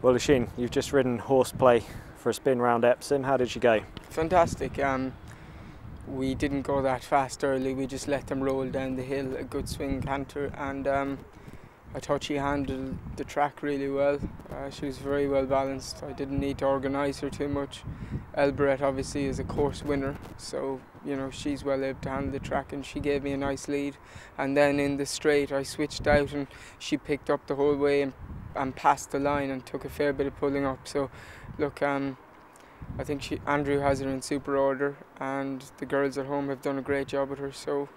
Well, Oisin, you've just ridden Horseplay for a spin round Epsom. How did you go? Fantastic. We didn't go that fast early. We just let them roll down the hill, a good swing canter, and I thought she handled the track really well. She was very well balanced. I didn't need to organise her too much. Elberet obviously is a course winner, so you know she's well able to handle the track, and she gave me a nice lead. And then in the straight, I switched out, and she picked up the whole way and passed the line and took a fair bit of pulling up. So, look, I think Andrew has her in super order, and the girls at home have done a great job with her. So,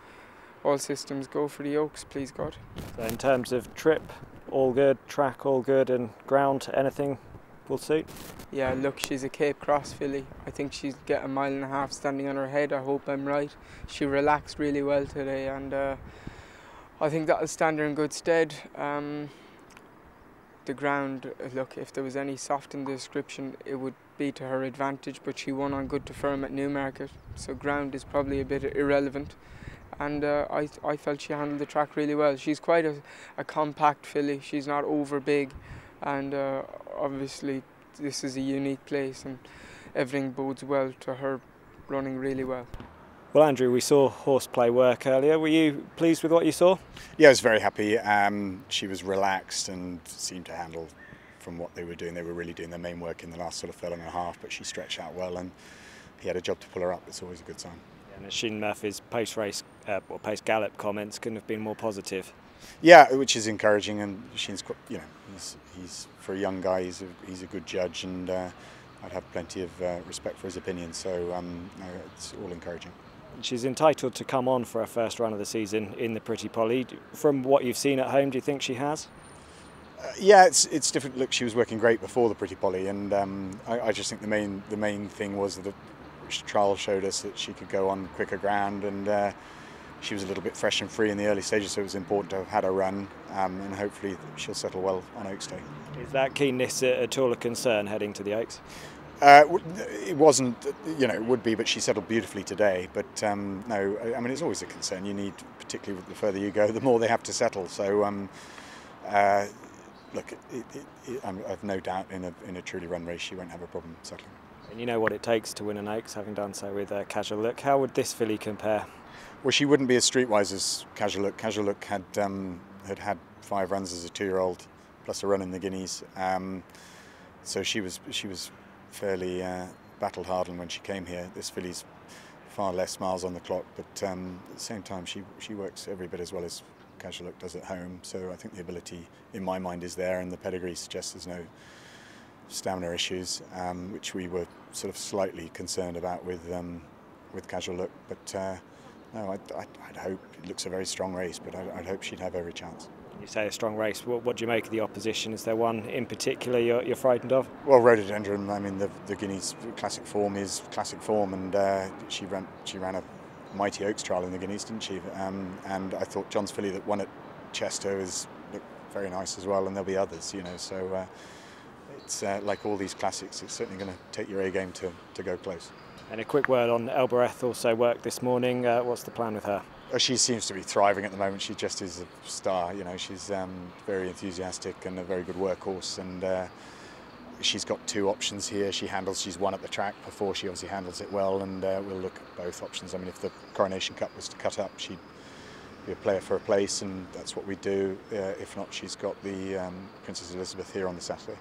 all systems go for the Oaks, please God. So in terms of trip, all good, track all good, and ground, anything will suit? Yeah, look, she's a Cape Cross filly. I think she'll get a mile and a half standing on her head. I hope I'm right. She relaxed really well today, and I think that'll stand her in good stead. The ground, look, if there was any soft in the description, it would be to her advantage, but she won on good to firm at Newmarket, so ground is probably a bit irrelevant. And I felt she handled the track really well. She's quite a compact filly. She's not over big, and obviously this is a unique place, and everything bodes well to her running really well. Well, Andrew, we saw Horseplay work earlier. Were you pleased with what you saw? Yeah, I was very happy. She was relaxed and seemed to handle from what they were doing. They were really doing their main work in the last sort of furlong and a half, but she stretched out well, and he had a job to pull her up. It's always a good sign. And Oisin Murphy's post-race or post-gallop comments couldn't have been more positive. Yeah, which is encouraging, and Oisin's, you know, he's for a young guy, he's a good judge, and I'd have plenty of respect for his opinion. So no, it's all encouraging. She's entitled to come on for her first run of the season in the Pretty Polly. From what you've seen at home, do you think she has? Yeah, it's different. Look, she was working great before the Pretty Polly, and I just think the main thing was that the trial showed us that she could go on quicker ground, and she was a little bit fresh and free in the early stages, so it was important to have had a run, and hopefully she'll settle well on Oaks Day. Is that keenness at all a concern heading to the Oaks? It wasn't, you know, it would be, but she settled beautifully today. But no, I mean, it's always a concern. You need, particularly the further you go, the more they have to settle. So, look, I've no doubt in a truly run race, she won't have a problem settling. And you know what it takes to win an Oaks, having done so with Casual Look. How would this filly compare? Well, she wouldn't be as streetwise as Casual Look. Casual Look had 5 runs as a 2-year-old, plus a run in the Guineas. So she was fairly battle-hardened when she came here. This filly's far less miles on the clock, but at the same time she works every bit as well as Casual Look does at home. So I think the ability, in my mind, is there, and the pedigree suggests there's no stamina issues, which we were sort of slightly concerned about with Casual Look. But no, I'd hope, it looks a very strong race, but I'd hope she'd have every chance. You say a strong race. What do you make of the opposition? Is there one in particular you're frightened of? Well, Rhododendron. I mean, the Guineas classic form is classic form, and she ran a mighty Oaks trial in the Guineas, didn't she? And I thought John's filly that won at Chester looked very nice as well, and there'll be others, you know. So it's like all these classics. It's certainly going to take your A game to go close. And a quick word on Elberet, also worked this morning. What's the plan with her? She seems to be thriving at the moment. She just is a star. You know, she's very enthusiastic and a very good workhorse. And she's got 2 options here. She's won at the track before. She obviously handles it well, and we'll look at both options. I mean, if the Coronation Cup was to cut up, she'd be a player for a place, and that's what we do. If not, she's got the Princess Elizabeth here on the Saturday.